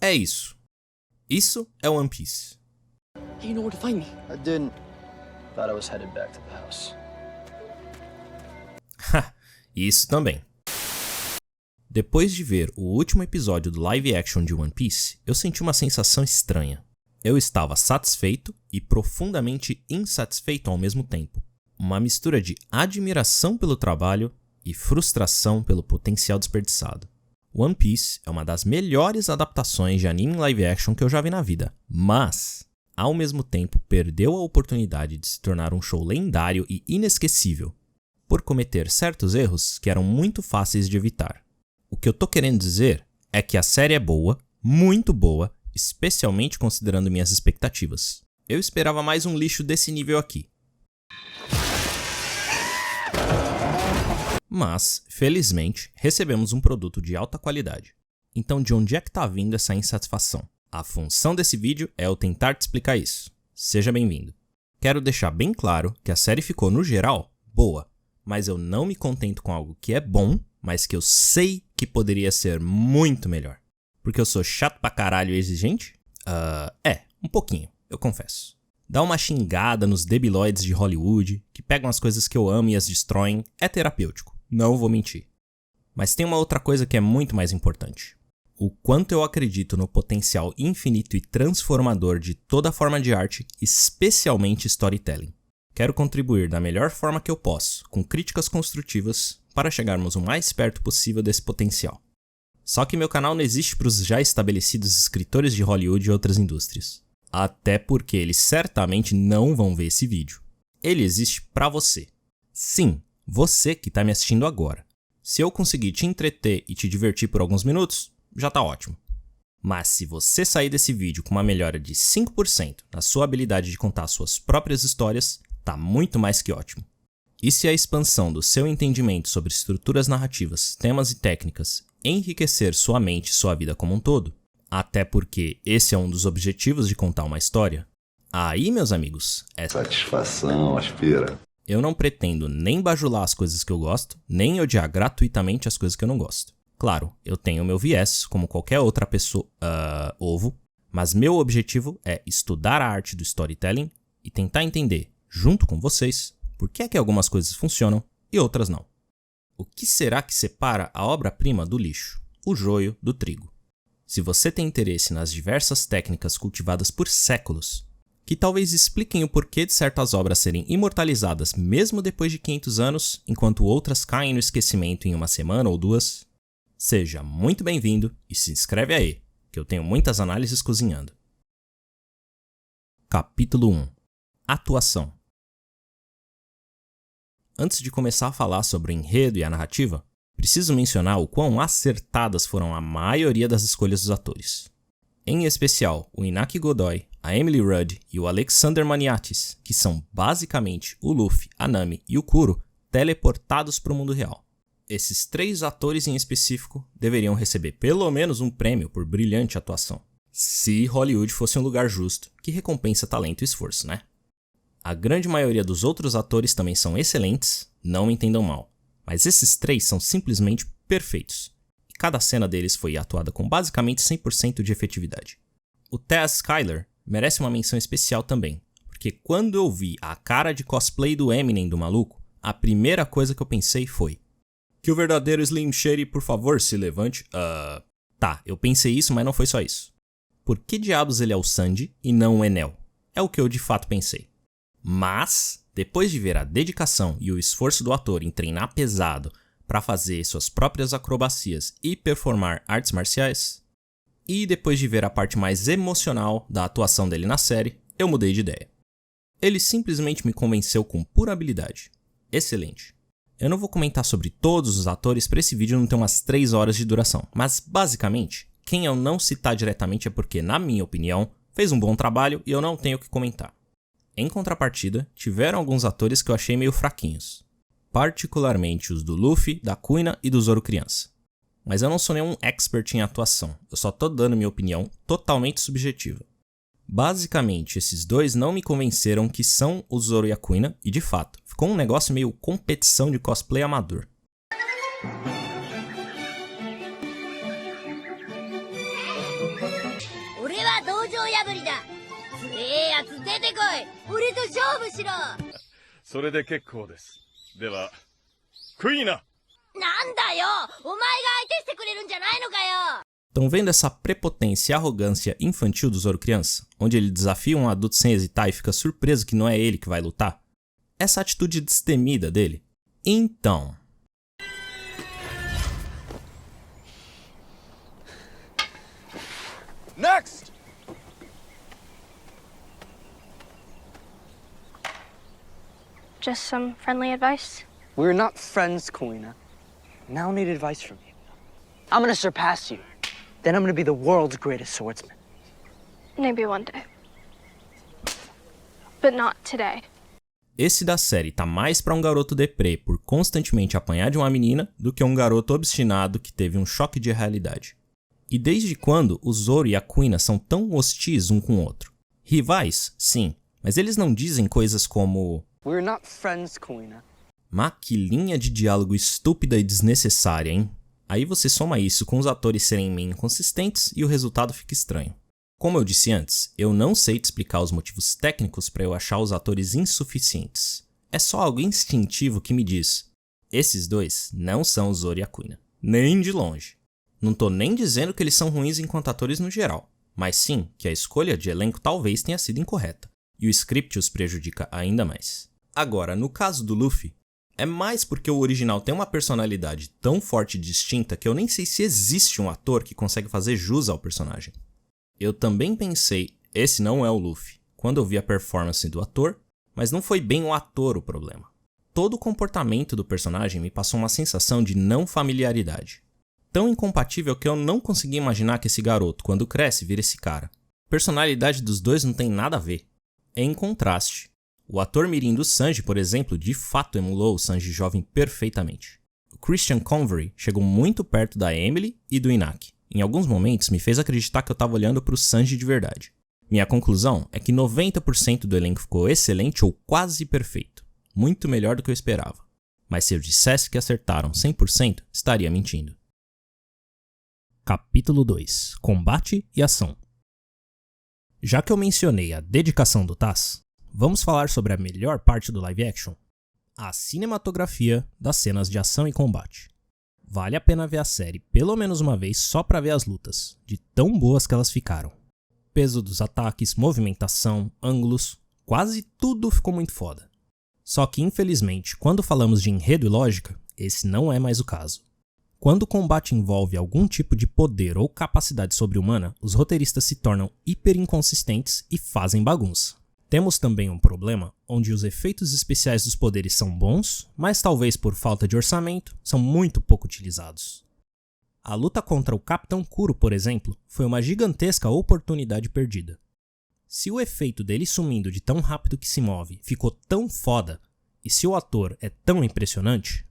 É isso. Isso é One Piece. You know where to find me. I didn't. Thought I was headed back to the house. Isso também. Depois de ver o último episódio do live action de One Piece, eu senti uma sensação estranha. Eu estava satisfeito e profundamente insatisfeito ao mesmo tempo. Uma mistura de admiração pelo trabalho e frustração pelo potencial desperdiçado. One Piece é uma das melhores adaptações de anime live action que eu já vi na vida, mas, ao mesmo tempo, perdeu a oportunidade de se tornar um show lendário e inesquecível, por cometer certos erros que eram muito fáceis de evitar. O que eu tô querendo dizer é que a série é boa, muito boa, especialmente considerando minhas expectativas. Eu esperava mais um lixo desse nível aqui. Mas, felizmente, recebemos um produto de alta qualidade. Então, de onde é que tá vindo essa insatisfação? A função desse vídeo é eu tentar te explicar isso. Seja bem-vindo. Quero deixar bem claro que a série ficou, no geral, boa, mas eu não me contento com algo que é bom, mas que eu sei que poderia ser muito melhor. Porque eu sou chato pra caralho e exigente? Um pouquinho, eu confesso. Dar uma xingada nos debilóides de Hollywood, que pegam as coisas que eu amo e as destroem, é terapêutico. Não vou mentir. Mas tem uma outra coisa que é muito mais importante. O quanto eu acredito no potencial infinito e transformador de toda forma de arte, especialmente storytelling. Quero contribuir da melhor forma que eu posso, com críticas construtivas, para chegarmos o mais perto possível desse potencial. Só que meu canal não existe para os já estabelecidos escritores de Hollywood e outras indústrias. Até porque eles certamente não vão ver esse vídeo. Ele existe para você. Sim, você que está me assistindo agora. Se eu conseguir te entreter e te divertir por alguns minutos, já tá ótimo. Mas se você sair desse vídeo com uma melhora de 5% na sua habilidade de contar suas próprias histórias, tá muito mais que ótimo. E se a expansão do seu entendimento sobre estruturas narrativas, temas e técnicas enriquecer sua mente e sua vida como um todo, até porque esse é um dos objetivos de contar uma história, aí, meus amigos, é satisfação, aspira. Eu não pretendo nem bajular as coisas que eu gosto, nem odiar gratuitamente as coisas que eu não gosto. Claro, eu tenho meu viés, como qualquer outra pessoa, mas meu objetivo é estudar a arte do storytelling e tentar entender, junto com vocês, por que é que algumas coisas funcionam e outras não. O que será que separa a obra-prima do lixo, o joio do trigo? Se você tem interesse nas diversas técnicas cultivadas por séculos, que talvez expliquem o porquê de certas obras serem imortalizadas mesmo depois de 500 anos, enquanto outras caem no esquecimento em uma semana ou duas, seja muito bem-vindo e se inscreve aí, que eu tenho muitas análises cozinhando. Capítulo 1. Atuação. Antes de começar a falar sobre o enredo e a narrativa, preciso mencionar o quão acertadas foram a maioria das escolhas dos atores. Em especial, o Inaki Godoy, a Emily Rudd e o Alexander Maniatis, que são basicamente o Luffy, a Nami e o Kuro teleportados para o mundo real. Esses 3 atores em específico deveriam receber pelo menos um prêmio por brilhante atuação. Se Hollywood fosse um lugar justo, que recompensa talento e esforço, né? A grande maioria dos outros atores também são excelentes, não me entendam mal, mas esses 3 são simplesmente perfeitos. E cada cena deles foi atuada com basicamente 100% de efetividade. O Taz Skylar merece uma menção especial também, porque quando eu vi a cara de cosplay do Eminem do maluco, a primeira coisa que eu pensei foi: que o verdadeiro Slim Shady, por favor, se levante. Tá, eu pensei isso, mas não foi só isso. Por que diabos ele é o Sanji e não o Enel? É o que eu de fato pensei. Mas, depois de ver a dedicação e o esforço do ator em treinar pesado para fazer suas próprias acrobacias e performar artes marciais, e depois de ver a parte mais emocional da atuação dele na série, eu mudei de ideia. Ele simplesmente me convenceu com pura habilidade. Excelente. Eu não vou comentar sobre todos os atores para esse vídeo não ter umas 3 horas de duração, mas basicamente, quem eu não citar diretamente é porque, na minha opinião, fez um bom trabalho e eu não tenho o que comentar. Em contrapartida, tiveram alguns atores que eu achei meio fraquinhos. Particularmente os do Luffy, da Kuina e do Zoro criança. Mas eu não sou nenhum expert em atuação, eu só tô dando minha opinião totalmente subjetiva. Basicamente, esses 2 não me convenceram que são o Zoro e a Kuina, e de fato, ficou um negócio meio competição de cosplay amador. 出てこい。俺と勝負しろ。それで結構です。では、クイナ。なんだよ。お前が相手してくれるんじゃないのかよ。Estão vendo essa prepotência e arrogância infantil do Zoro criança? Onde ele desafia um adulto sem hesitar e fica surpreso que não é ele que vai lutar? Essa atitude destemida dele? Então... Next! Just some friendly advice? We're not friends, Kuina. Now I need advice from you. I'm gonna surpass you. Then I'm gonna be the world's greatest swordsman. Maybe one day. But not today. Esse da série tá mais pra um garoto deprê por constantemente apanhar de uma menina do que um garoto obstinado que teve um choque de realidade. E desde quando o Zoro e a Kuina são tão hostis um com o outro? Rivais, sim, mas eles não dizem coisas como... We're not friends, Kuina. Mas que linha de diálogo estúpida e desnecessária, hein? Aí você soma isso com os atores serem meio inconsistentes e o resultado fica estranho. Como eu disse antes, eu não sei te explicar os motivos técnicos para eu achar os atores insuficientes. É só algo instintivo que me diz: esses dois não são o Zoro e a Kuina. Nem de longe. Não tô nem dizendo que eles são ruins enquanto atores no geral, mas sim que a escolha de elenco talvez tenha sido incorreta, e o script os prejudica ainda mais. Agora, no caso do Luffy, é mais porque o original tem uma personalidade tão forte e distinta que eu nem sei se existe um ator que consegue fazer jus ao personagem. Eu também pensei, esse não é o Luffy, quando eu vi a performance do ator, mas não foi bem o ator o problema. Todo o comportamento do personagem me passou uma sensação de não familiaridade. Tão incompatível que eu não consegui imaginar que esse garoto, quando cresce, vira esse cara. A personalidade dos dois não tem nada a ver. Em contraste, o ator mirim do Sanji, por exemplo, de fato emulou o Sanji jovem perfeitamente. O Christian Convery chegou muito perto da Emily e do Inaki. Em alguns momentos me fez acreditar que eu estava olhando para o Sanji de verdade. Minha conclusão é que 90% do elenco ficou excelente ou quase perfeito. Muito melhor do que eu esperava. Mas se eu dissesse que acertaram 100%, estaria mentindo. Capítulo 2. Combate e ação. Já que eu mencionei a dedicação do Taz, vamos falar sobre a melhor parte do live action, a cinematografia das cenas de ação e combate. Vale a pena ver a série pelo menos uma vez só pra ver as lutas, de tão boas que elas ficaram. Peso dos ataques, movimentação, ângulos, quase tudo ficou muito foda. Só que infelizmente, quando falamos de enredo e lógica, esse não é mais o caso. Quando o combate envolve algum tipo de poder ou capacidade sobre-humana, os roteiristas se tornam hiper inconsistentes e fazem bagunça. Temos também um problema onde os efeitos especiais dos poderes são bons, mas talvez por falta de orçamento, são muito pouco utilizados. A luta contra o Capitão Kuro, por exemplo, foi uma gigantesca oportunidade perdida. Se o efeito dele sumindo de tão rápido que se move ficou tão foda, e se o ator é tão impressionante,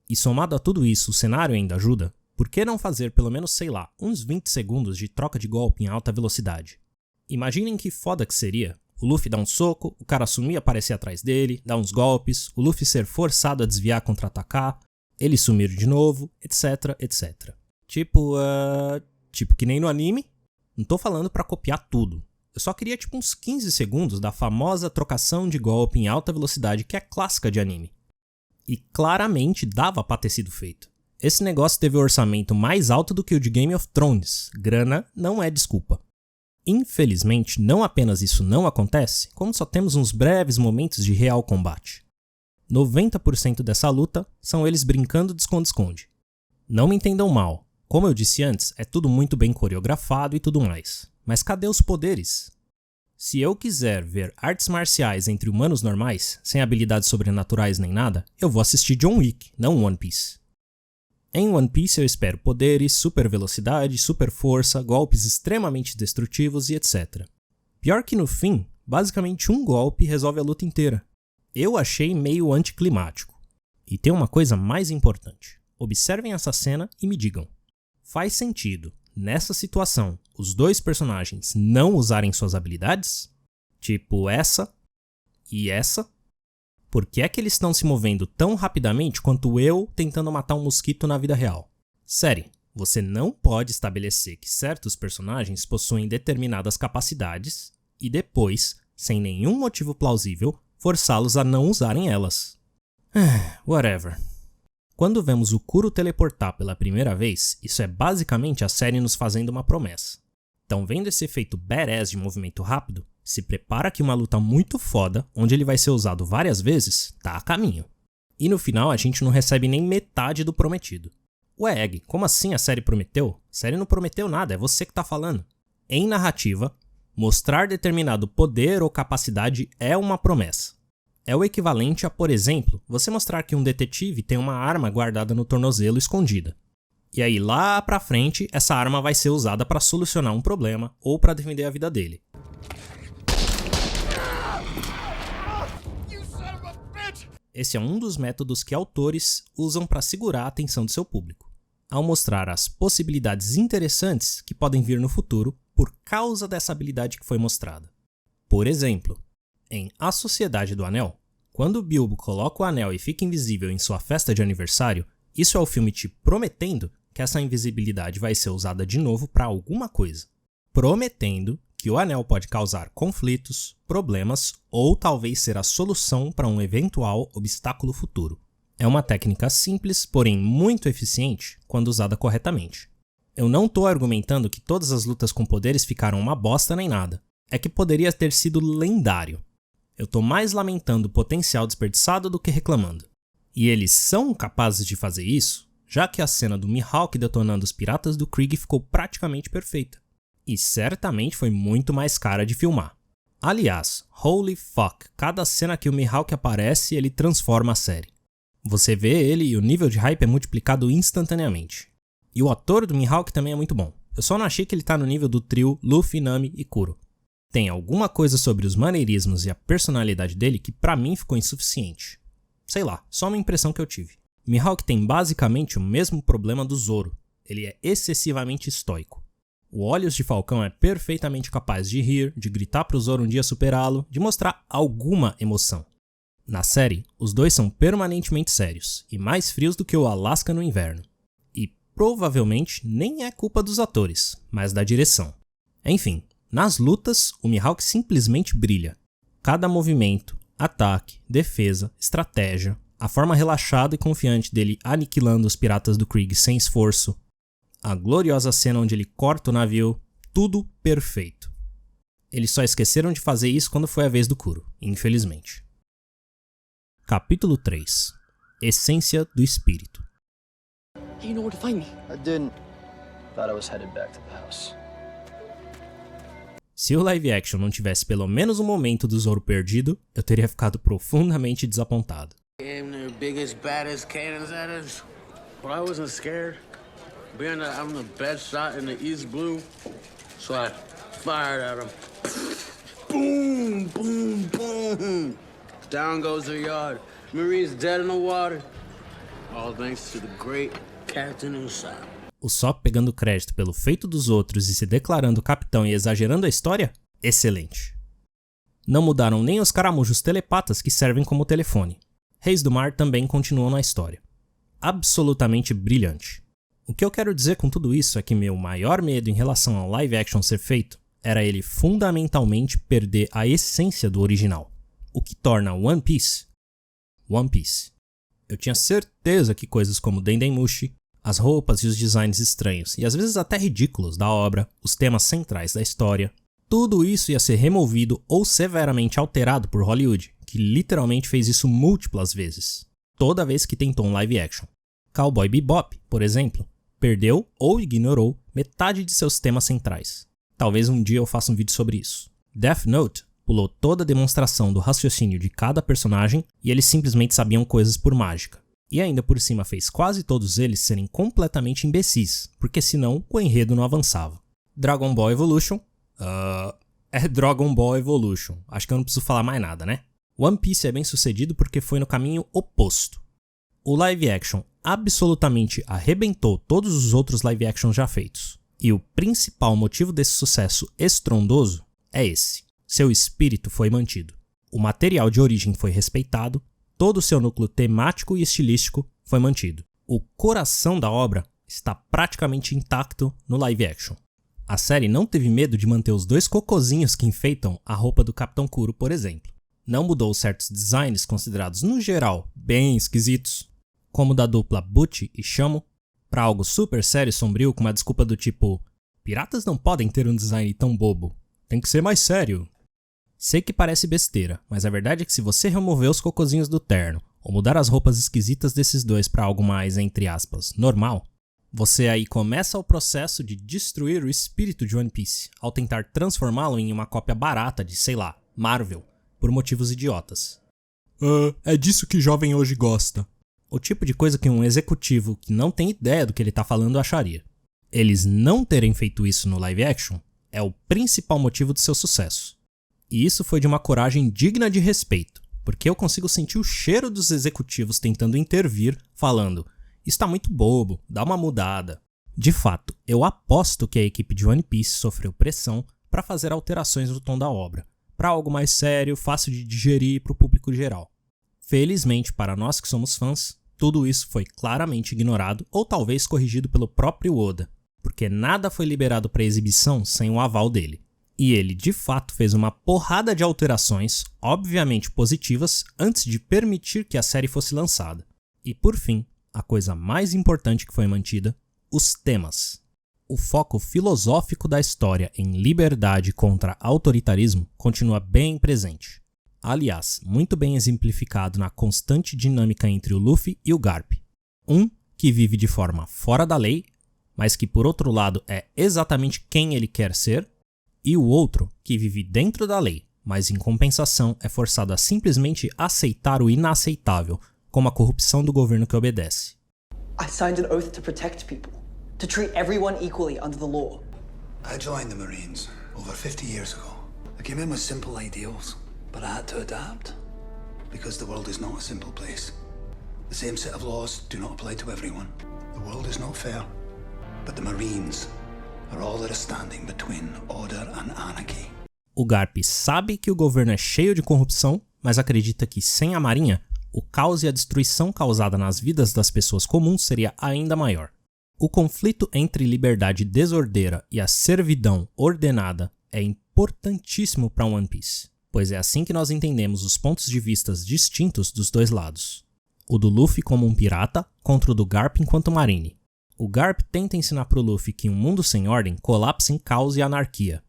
e somado a tudo isso o cenário ainda ajuda, por que não fazer pelo menos, sei lá, uns 20 segundos de troca de golpe em alta velocidade? Imaginem que foda que seria o Luffy dar um soco, o cara sumir e aparecer atrás dele, dar uns golpes, o Luffy ser forçado a desviar contra-atacar, ele sumir de novo, etc, etc. Tipo que nem no anime, não tô falando pra copiar tudo. Eu só queria tipo uns 15 segundos da famosa trocação de golpe em alta velocidade que é clássica de anime. E claramente dava pra ter sido feito. Esse negócio teve o orçamento mais alto do que o de Game of Thrones. Grana não é desculpa. Infelizmente, não apenas isso não acontece, como só temos uns breves momentos de real combate. 90% dessa luta são eles brincando de esconde-esconde. Não me entendam mal, como eu disse antes, é tudo muito bem coreografado e tudo mais. Mas cadê os poderes? Se eu quiser ver artes marciais entre humanos normais, sem habilidades sobrenaturais nem nada, eu vou assistir John Wick, não One Piece. Em One Piece eu espero poderes, super velocidade, super força, golpes extremamente destrutivos e etc. Pior que no fim, basicamente um golpe resolve a luta inteira. Eu achei meio anticlimático. E tem uma coisa mais importante. Observem essa cena e me digam. Faz sentido, nessa situação, os dois personagens não usarem suas habilidades? Tipo essa e essa? Por que é que eles estão se movendo tão rapidamente quanto eu tentando matar um mosquito na vida real? Série, você não pode estabelecer que certos personagens possuem determinadas capacidades e depois sem nenhum motivo plausível, forçá-los a não usarem elas. Whatever. Quando vemos o Kuro teleportar pela primeira vez, isso é basicamente a série nos fazendo uma promessa. Então, vendo esse efeito badass de movimento rápido, se prepara que uma luta muito foda, onde ele vai ser usado várias vezes, tá a caminho. E no final a gente não recebe nem metade do prometido. Ué, Egg, como assim a série prometeu? A série não prometeu nada, é você que tá falando. Em narrativa, mostrar determinado poder ou capacidade é uma promessa. É o equivalente a, por exemplo, você mostrar que um detetive tem uma arma guardada no tornozelo escondida. E aí lá pra frente, essa arma vai ser usada para solucionar um problema ou para defender a vida dele. Esse é um dos métodos que autores usam para segurar a atenção do seu público, ao mostrar as possibilidades interessantes que podem vir no futuro por causa dessa habilidade que foi mostrada. Por exemplo, em A Sociedade do Anel, quando Bilbo coloca o anel e fica invisível em sua festa de aniversário, isso é o filme te prometendo que essa invisibilidade vai ser usada de novo para alguma coisa, prometendo que o anel pode causar conflitos, problemas ou talvez ser a solução para um eventual obstáculo futuro. É uma técnica simples, porém muito eficiente quando usada corretamente. Eu não estou argumentando que todas as lutas com poderes ficaram uma bosta nem nada. É que poderia ter sido lendário. Eu estou mais lamentando o potencial desperdiçado do que reclamando. E eles são capazes de fazer isso, já que a cena do Mihawk detonando os piratas do Krieg ficou praticamente perfeita. E certamente foi muito mais cara de filmar. Aliás, holy fuck, cada cena que o Mihawk aparece, ele transforma a série. Você vê ele e o nível de hype é multiplicado instantaneamente. E o ator do Mihawk também é muito bom. Eu só não achei que ele tá no nível do trio Luffy, Nami e Kuro. Tem alguma coisa sobre os maneirismos e a personalidade dele que pra mim ficou insuficiente. Sei lá, só uma impressão que eu tive. Mihawk tem basicamente o mesmo problema do Zoro. Ele é excessivamente estoico. O Olhos de Falcão é perfeitamente capaz de rir, de gritar pro Zoro um dia superá-lo, de mostrar alguma emoção. Na série, os dois são permanentemente sérios, e mais frios do que o Alasca no inverno. E provavelmente nem é culpa dos atores, mas da direção. Enfim, nas lutas, o Mihawk simplesmente brilha. Cada movimento, ataque, defesa, estratégia, a forma relaxada e confiante dele aniquilando os piratas do Krieg sem esforço, a gloriosa cena onde ele corta o navio, tudo perfeito. Eles só esqueceram de fazer isso quando foi a vez do Kuro, infelizmente. Capítulo 3. Essência do Espírito. You know where to find me. I didn't. Thought I was headed back to the house. Se o live action não tivesse pelo menos um momento do Zoro perdido, eu teria ficado profundamente desapontado. Damn, their biggest, baddest cannons at us. But I wasn't scared. Being that I'm the best shot in the East Blue, so I fired at him. Boom, boom, boom. Down goes the yard. Marie's dead in the water. All thanks to the great Captain Usopp. O Sop pegando crédito pelo feito dos outros e se declarando capitão e exagerando a história? Excelente. Não mudaram nem os caramujos telepatas que servem como telefone. Reis do Mar também continuam na história. Absolutamente brilhante. O que eu quero dizer com tudo isso é que meu maior medo em relação ao live action ser feito era ele fundamentalmente perder a essência do original. O que torna One Piece, One Piece. Eu tinha certeza que coisas como Dendemushi, as roupas e os designs estranhos, e às vezes até ridículos da obra, os temas centrais da história, tudo isso ia ser removido ou severamente alterado por Hollywood, que literalmente fez isso múltiplas vezes, toda vez que tentou um live action. Cowboy Bebop, por exemplo, perdeu ou ignorou metade de seus temas centrais. Talvez um dia eu faça um vídeo sobre isso. Death Note pulou toda a demonstração do raciocínio de cada personagem e eles simplesmente sabiam coisas por mágica. E ainda por cima fez quase todos eles serem completamente imbecis, porque senão o enredo não avançava. Dragon Ball Evolution? É Dragon Ball Evolution. Acho que eu não preciso falar mais nada, né? One Piece é bem sucedido porque foi no caminho oposto. O live action absolutamente arrebentou todos os outros live actions já feitos. E o principal motivo desse sucesso estrondoso é esse. Seu espírito foi mantido. O material de origem foi respeitado, todo o seu núcleo temático e estilístico foi mantido. O coração da obra está praticamente intacto no live action. A série não teve medo de manter os 2 cocôzinhos que enfeitam a roupa do Capitão Kuro, por exemplo. Não mudou certos designs considerados, no geral, bem esquisitos, como o da dupla Butch e Shamo, para algo super sério e sombrio com uma desculpa do tipo: piratas não podem ter um design tão bobo, tem que ser mais sério. Sei que parece besteira, mas a verdade é que se você remover os cocôzinhos do terno, ou mudar as roupas esquisitas desses 2 para algo mais, entre aspas, normal, você aí começa o processo de destruir o espírito de One Piece, ao tentar transformá-lo em uma cópia barata de, sei lá, Marvel, por motivos idiotas. É disso que jovem hoje gosta. O tipo de coisa que um executivo que não tem ideia do que ele tá falando acharia. Eles não terem feito isso no live action é o principal motivo de seu sucesso. E isso foi de uma coragem digna de respeito, porque eu consigo sentir o cheiro dos executivos tentando intervir, falando: isso tá muito bobo, dá uma mudada. De fato, eu aposto que a equipe de One Piece sofreu pressão para fazer alterações no tom da obra, para algo mais sério, fácil de digerir para o público geral. Felizmente, para nós que somos fãs, tudo isso foi claramente ignorado ou talvez corrigido pelo próprio Oda, porque nada foi liberado para exibição sem o aval dele. E ele, de fato, fez uma porrada de alterações, obviamente positivas, antes de permitir que a série fosse lançada. E por fim, a coisa mais importante que foi mantida: os temas. O foco filosófico da história em liberdade contra autoritarismo continua bem presente. Aliás, muito bem exemplificado na constante dinâmica entre o Luffy e o Garp. Um que vive de forma fora da lei, mas que por outro lado é exatamente quem ele quer ser, e o outro que vive dentro da lei, mas em compensação é forçado a simplesmente aceitar o inaceitável, como a corrupção do governo que obedece. I signed an oath to protect people, to treat everyone equally under the law. I joined the Marines over 50 years ago. I came in with simple ideals, but I had to adapt. Because the world is not a simple place. The same set of laws do not apply to everyone. The world is not fair. But the Marines are all that are standing between order and anarchy. O Garp sabe que o governo é cheio de corrupção, mas acredita que sem a Marinha, o caos e a destruição causada nas vidas das pessoas comuns seria ainda maior. O conflito entre liberdade desordeira e a servidão ordenada é importantíssimo para One Piece, pois é assim que nós entendemos os pontos de vista distintos dos 2 lados. O do Luffy como um pirata contra o do Garp enquanto marine. O Garp tenta ensinar pro Luffy que um mundo sem ordem colapsa em caos e anarquia.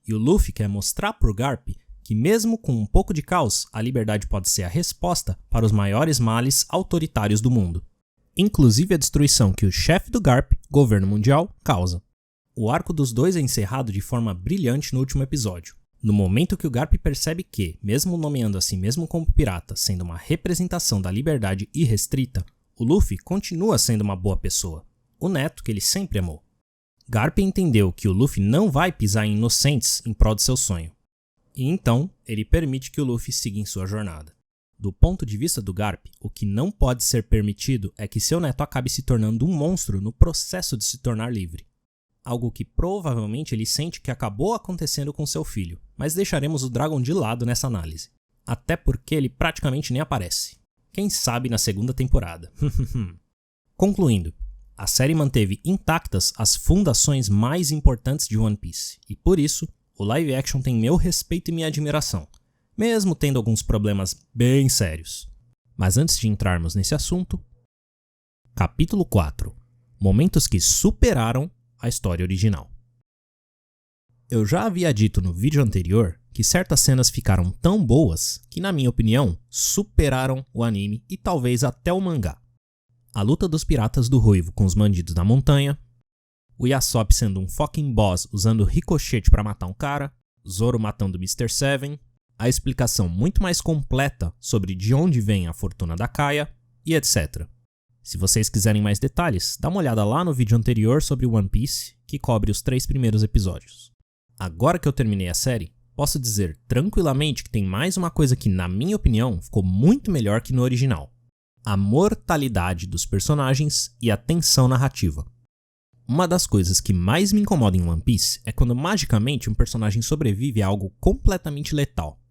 E o Luffy quer mostrar pro Garp que mesmo com um pouco de caos, a liberdade pode ser a resposta para os maiores males autoritários do mundo. Inclusive a destruição que o chefe do Garp, governo mundial, causa. O arco dos 2 é encerrado de forma brilhante no último episódio. No momento que o Garp percebe que, mesmo nomeando a si mesmo como pirata, sendo uma representação da liberdade irrestrita, o Luffy continua sendo uma boa pessoa, o neto que ele sempre amou. Garp entendeu que o Luffy não vai pisar em inocentes em prol de seu sonho. E então, ele permite que o Luffy siga em sua jornada. Do ponto de vista do Garp, o que não pode ser permitido é que seu neto acabe se tornando um monstro no processo de se tornar livre. Algo que provavelmente ele sente que acabou acontecendo com seu filho, mas deixaremos o Dragon de lado nessa análise. Até porque ele praticamente nem aparece. Quem sabe na segunda temporada. Concluindo, a série manteve intactas as fundações mais importantes de One Piece, e por isso, o live action tem meu respeito e minha admiração, mesmo tendo alguns problemas bem sérios. Mas antes de entrarmos nesse assunto, capítulo 4, momentos que superaram a história original. Eu já havia dito no vídeo anterior que certas cenas ficaram tão boas que, na minha opinião, superaram o anime e talvez até o mangá. A luta dos piratas do Ruivo com os bandidos da montanha, o Yasop sendo um fucking boss usando ricochete para matar um cara, Zoro matando Mr. Seven, a explicação muito mais completa sobre de onde vem a fortuna da Kaia e etc. Se vocês quiserem mais detalhes, dá uma olhada lá no vídeo anterior sobre One Piece, que cobre os 3 primeiros episódios. Agora que eu terminei a série, posso dizer tranquilamente que tem mais uma coisa que, na minha opinião, ficou muito melhor que no original: a mortalidade dos personagens e a tensão narrativa. Uma das coisas que mais me incomoda em One Piece é quando magicamente um personagem sobrevive a algo completamente letal.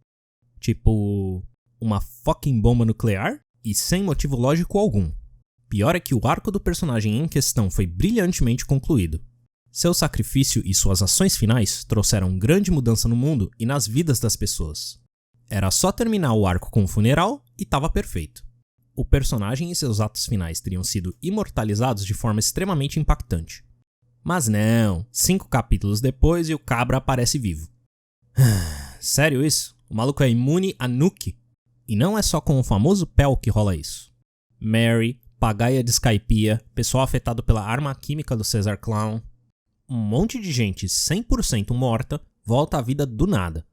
Tipo, uma fucking bomba nuclear e sem motivo lógico algum. Pior é que o arco do personagem em questão foi brilhantemente concluído. Seu sacrifício e suas ações finais trouxeram grande mudança no mundo e nas vidas das pessoas. Era só terminar o arco com o funeral e estava perfeito. O personagem e seus atos finais teriam sido imortalizados de forma extremamente impactante. Mas não, 5 capítulos depois e o cabra aparece vivo. Sério isso? O maluco é imune a nuke? E não é só com o famoso Pel que rola isso. Mary, Pagaia de Skypiea, pessoal afetado pela arma química do Caesar Clown. Um monte de gente 100% morta volta à vida do nada.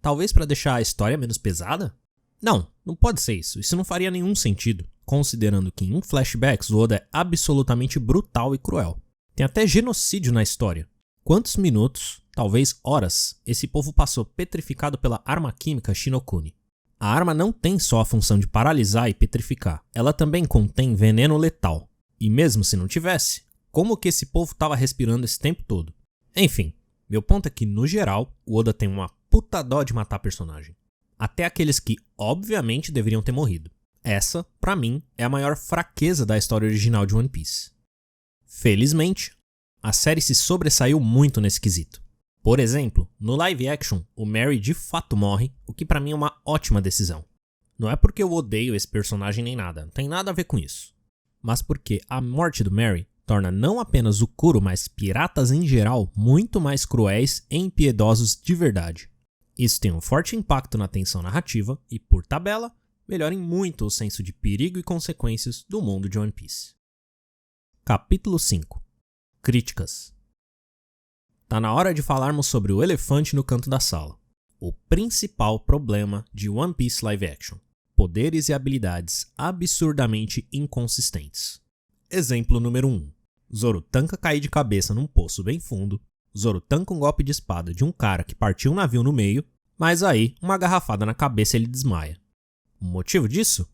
Talvez para deixar a história menos pesada? Não pode ser isso. Isso não faria nenhum sentido, considerando que em flashbacks o Oda é absolutamente brutal e cruel. Tem até genocídio na história. Quantos minutos, talvez horas, esse povo passou petrificado pela arma química Shinokuni? A arma não tem só a função de paralisar e petrificar, ela também contém veneno letal. E mesmo se não tivesse, como que esse povo estava respirando esse tempo todo? Enfim, meu ponto é que, no geral, o Oda tem uma puta dó de matar personagem. Até aqueles que, obviamente, deveriam ter morrido. Essa, pra mim, é a maior fraqueza da história original de One Piece. Felizmente, a série se sobressaiu muito nesse quesito. Por exemplo, no live action, o Mary de fato morre, o que pra mim é uma ótima decisão. Não é porque eu odeio esse personagem nem nada, não tem nada a ver com isso. Mas porque a morte do Mary torna não apenas o Kuro, mas piratas em geral muito mais cruéis e impiedosos de verdade. Isso tem um forte impacto na tensão narrativa e, por tabela, melhora em muito o senso de perigo e consequências do mundo de One Piece. Capítulo 5. Críticas. Tá na hora de falarmos sobre o elefante no canto da sala. O principal problema de One Piece Live Action. Poderes e habilidades absurdamente inconsistentes. Exemplo número 1. Zoro tanca cair de cabeça num poço bem fundo. Zoro tanca um golpe de espada de um cara que partiu um navio no meio, mas aí, uma garrafada na cabeça ele desmaia. O motivo disso?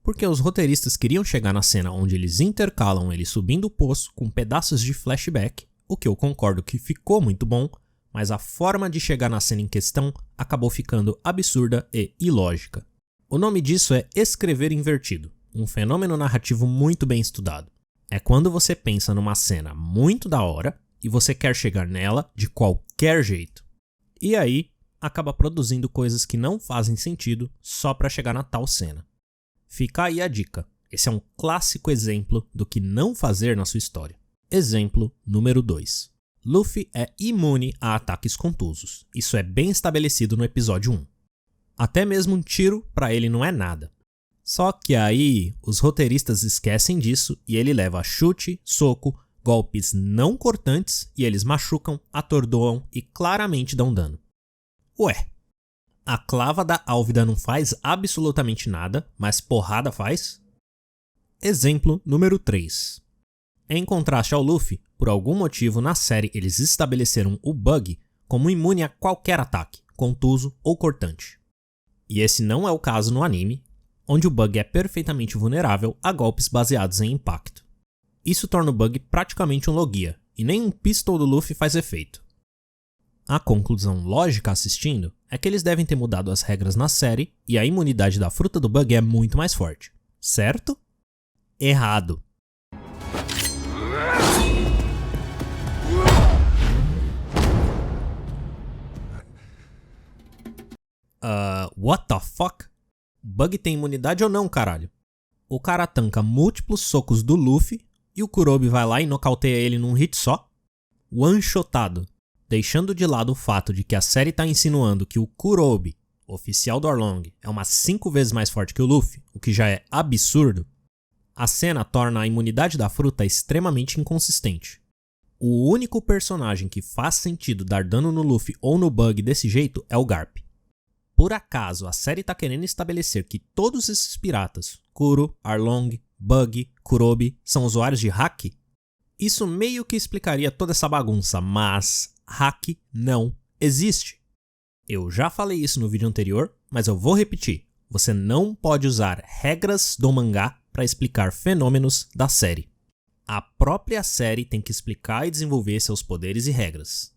Porque os roteiristas queriam chegar na cena onde eles intercalam ele subindo o poço com pedaços de flashback, o que eu concordo que ficou muito bom, mas a forma de chegar na cena em questão acabou ficando absurda e ilógica. O nome disso é escrever invertido, um fenômeno narrativo muito bem estudado. É quando você pensa numa cena muito da hora e você quer chegar nela de qualquer jeito. E aí, acaba produzindo coisas que não fazem sentido só para chegar na tal cena. Fica aí a dica. Esse é um clássico exemplo do que não fazer na sua história. Exemplo número 2. Luffy é imune a ataques contusos. Isso é bem estabelecido no episódio 1. Até mesmo um tiro para ele não é nada. Só que aí, os roteiristas esquecem disso e ele leva chute, soco, golpes não cortantes e eles machucam, atordoam e claramente dão dano. Ué, a clava da Álvida não faz absolutamente nada, mas porrada faz? Exemplo número 3. Em contraste ao Luffy, por algum motivo na série eles estabeleceram o Bug como imune a qualquer ataque, contuso ou cortante. E esse não é o caso no anime, onde o Bug é perfeitamente vulnerável a golpes baseados em impacto. Isso torna o Bug praticamente um Logia, e nem um pistol do Luffy faz efeito. A conclusão lógica assistindo é que eles devem ter mudado as regras na série e a imunidade da fruta do Bug é muito mais forte. Certo? Errado. What the fuck? Bug tem imunidade ou não, caralho? O cara tanca múltiplos socos do Luffy e o Kurobe vai lá e nocauteia ele num hit só? One-shotado. Deixando de lado o fato de que a série tá insinuando que o Kurobe, oficial do Arlong, é umas 5 vezes mais forte que o Luffy, o que já é absurdo, a cena torna a imunidade da fruta extremamente inconsistente. O único personagem que faz sentido dar dano no Luffy ou no Bug desse jeito é o Garp. Por acaso a série tá querendo estabelecer que todos esses piratas, Kuro, Arlong, Bug, Kurobe, são usuários de hack? Isso meio que explicaria toda essa bagunça, mas hack não existe. Eu já falei isso no vídeo anterior, mas eu vou repetir. Você não pode usar regras do mangá para explicar fenômenos da série. A própria série tem que explicar e desenvolver seus poderes e regras.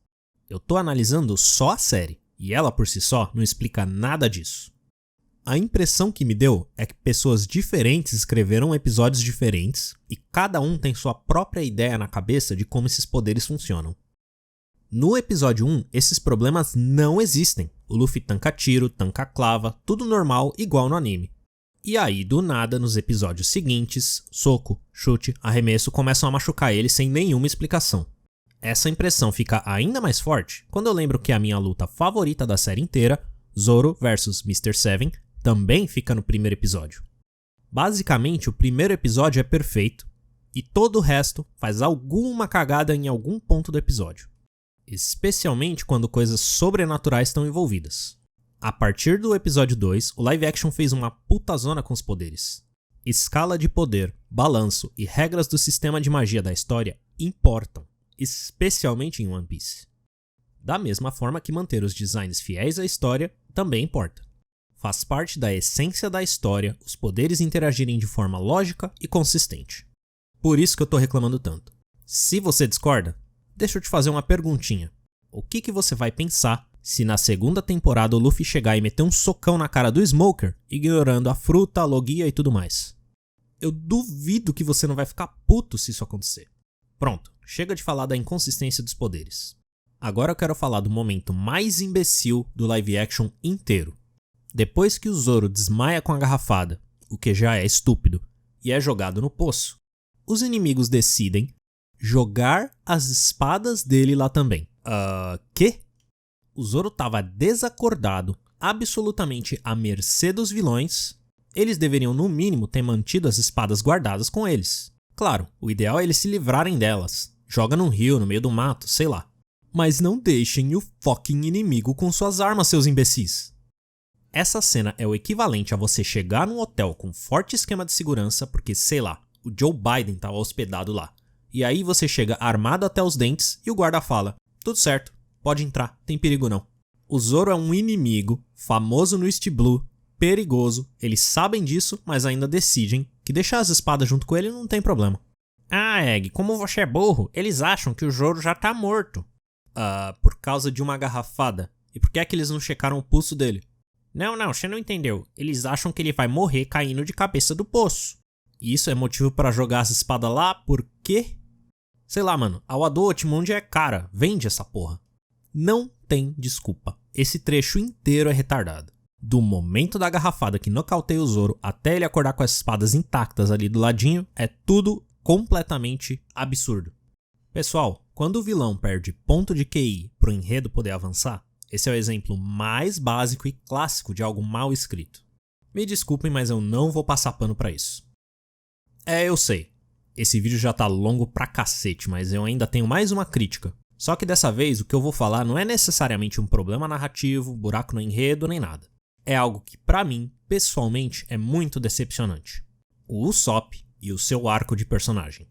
Eu tô analisando só a série, e ela por si só não explica nada disso. A impressão que me deu é que pessoas diferentes escreveram episódios diferentes e cada um tem sua própria ideia na cabeça de como esses poderes funcionam. No episódio 1, esses problemas não existem. O Luffy tanca tiro, tanca clava, tudo normal, igual no anime. E aí, do nada, nos episódios seguintes, soco, chute, arremesso começam a machucar ele sem nenhuma explicação. Essa impressão fica ainda mais forte quando eu lembro que a minha luta favorita da série inteira, Zoro vs Mr. Seven, também fica no primeiro episódio. Basicamente, o primeiro episódio é perfeito e todo o resto faz alguma cagada em algum ponto do episódio. Especialmente quando coisas sobrenaturais estão envolvidas. A partir do episódio 2, o live action fez uma putazona com os poderes. Escala de poder, balanço e regras do sistema de magia da história importam, especialmente em One Piece. Da mesma forma que manter os designs fiéis à história também importa. Faz parte da essência da história os poderes interagirem de forma lógica e consistente. Por isso que eu tô reclamando tanto. Se você discorda, deixa eu te fazer uma perguntinha. O que você vai pensar se na segunda temporada o Luffy chegar e meter um socão na cara do Smoker, ignorando a fruta, a logia e tudo mais? Eu duvido que você não vai ficar puto se isso acontecer. Pronto, chega de falar da inconsistência dos poderes. Agora eu quero falar do momento mais imbecil do live action inteiro. Depois que o Zoro desmaia com a garrafada, o que já é estúpido, e é jogado no poço, os inimigos decidem jogar as espadas dele lá também. Quê? O Zoro tava desacordado, absolutamente à mercê dos vilões. Eles deveriam no mínimo ter mantido as espadas guardadas com eles. Claro, o ideal é eles se livrarem delas. Joga num rio, no meio do mato, sei lá. Mas não deixem o fucking inimigo com suas armas, seus imbecis. Essa cena é o equivalente a você chegar num hotel com forte esquema de segurança porque, sei lá, o Joe Biden tava hospedado lá. E aí você chega armado até os dentes e o guarda fala: tudo certo, pode entrar, tem perigo não. O Zoro é um inimigo, famoso no East Blue, perigoso, eles sabem disso, mas ainda decidem que deixar as espadas junto com ele não tem problema. Ah, Egg, como você é burro, eles acham que o Zoro já tá morto. Por causa de uma garrafada. E por que é que eles não checaram o pulso dele? Não, você não entendeu. Eles acham que ele vai morrer caindo de cabeça do poço. E isso é motivo pra jogar as espadas lá, por quê? Sei lá, mano, a Wado Otimonde é cara, vende essa porra. Não tem desculpa. Esse trecho inteiro é retardado. Do momento da garrafada que nocauteia o Zoro até ele acordar com as espadas intactas ali do ladinho, é tudo completamente absurdo. Pessoal, quando o vilão perde ponto de QI pro enredo poder avançar, esse é o exemplo mais básico e clássico de algo mal escrito. Me desculpem, mas eu não vou passar pano pra isso. Eu sei. Esse vídeo já tá longo pra cacete, mas eu ainda tenho mais uma crítica. Só que dessa vez o que eu vou falar não é necessariamente um problema narrativo, buraco no enredo, nem nada. É algo que pra mim, pessoalmente, é muito decepcionante. O Usopp e o seu arco de personagem.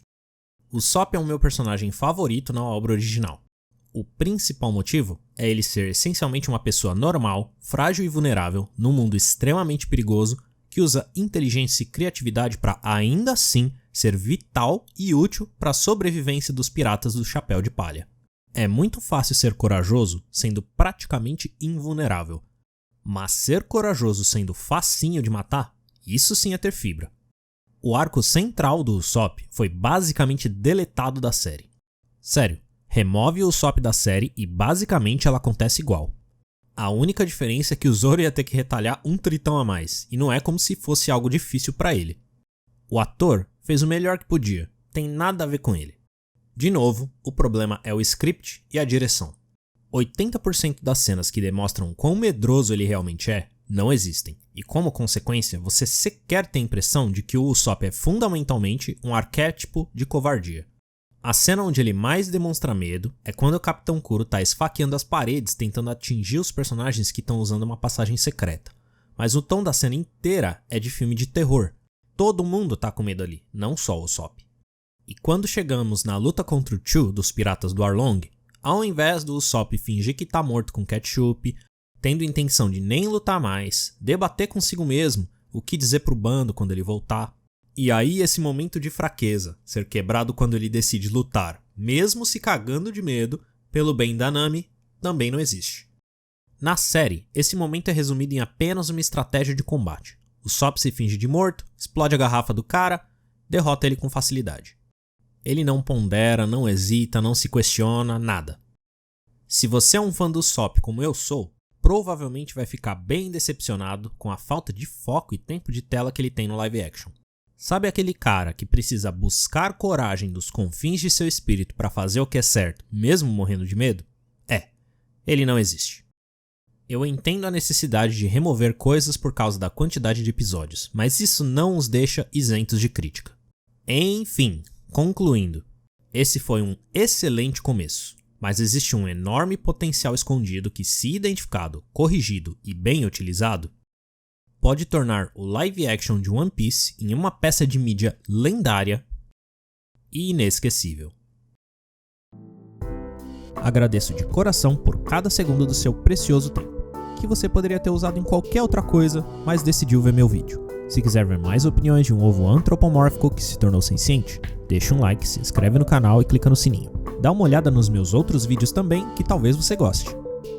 O Usopp é o meu personagem favorito na obra original. O principal motivo é ele ser essencialmente uma pessoa normal, frágil e vulnerável, num mundo extremamente perigoso, que usa inteligência e criatividade para ainda assim ser vital e útil para a sobrevivência dos piratas do Chapéu de Palha. É muito fácil ser corajoso sendo praticamente invulnerável, mas ser corajoso sendo facinho de matar, isso sim é ter fibra. O arco central do Usopp foi basicamente deletado da série. Sério, remove o Usopp da série e basicamente ela acontece igual. A única diferença é que o Zoro ia ter que retalhar um tritão a mais, e não é como se fosse algo difícil pra ele. O ator fez o melhor que podia, tem nada a ver com ele. De novo, o problema é o script e a direção. 80% das cenas que demonstram quão medroso ele realmente é, não existem, e como consequência, você sequer tem a impressão de que o Usopp é fundamentalmente um arquétipo de covardia. A cena onde ele mais demonstra medo é quando o Capitão Kuro tá esfaqueando as paredes tentando atingir os personagens que estão usando uma passagem secreta. Mas o tom da cena inteira é de filme de terror. Todo mundo tá com medo ali, não só o Usopp. E quando chegamos na luta contra o Chu dos piratas do Arlong, ao invés do Usopp fingir que tá morto com ketchup, tendo intenção de nem lutar mais, debater consigo mesmo o que dizer pro bando quando ele voltar, e aí esse momento de fraqueza, ser quebrado quando ele decide lutar, mesmo se cagando de medo, pelo bem da Nami, também não existe. Na série, esse momento é resumido em apenas uma estratégia de combate. O Usopp se finge de morto, explode a garrafa do cara, derrota ele com facilidade. Ele não pondera, não hesita, não se questiona, nada. Se você é um fã do Usopp como eu sou, provavelmente vai ficar bem decepcionado com a falta de foco e tempo de tela que ele tem no live action. Sabe aquele cara que precisa buscar coragem dos confins de seu espírito para fazer o que é certo, mesmo morrendo de medo? Ele não existe. Eu entendo a necessidade de remover coisas por causa da quantidade de episódios, mas isso não os deixa isentos de crítica. Enfim, concluindo, esse foi um excelente começo, mas existe um enorme potencial escondido que, se identificado, corrigido e bem utilizado, pode tornar o live action de One Piece em uma peça de mídia lendária e inesquecível. Agradeço de coração por cada segundo do seu precioso tempo, que você poderia ter usado em qualquer outra coisa, mas decidiu ver meu vídeo. Se quiser ver mais opiniões de um ovo antropomórfico que se tornou senciente, deixa um like, se inscreve no canal e clica no sininho. Dá uma olhada nos meus outros vídeos também, que talvez você goste.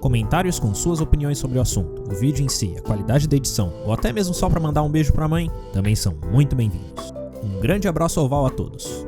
Comentários com suas opiniões sobre o assunto, o vídeo em si, a qualidade da edição, ou até mesmo só para mandar um beijo pra mãe, também são muito bem-vindos. Um grande abraço oval a todos.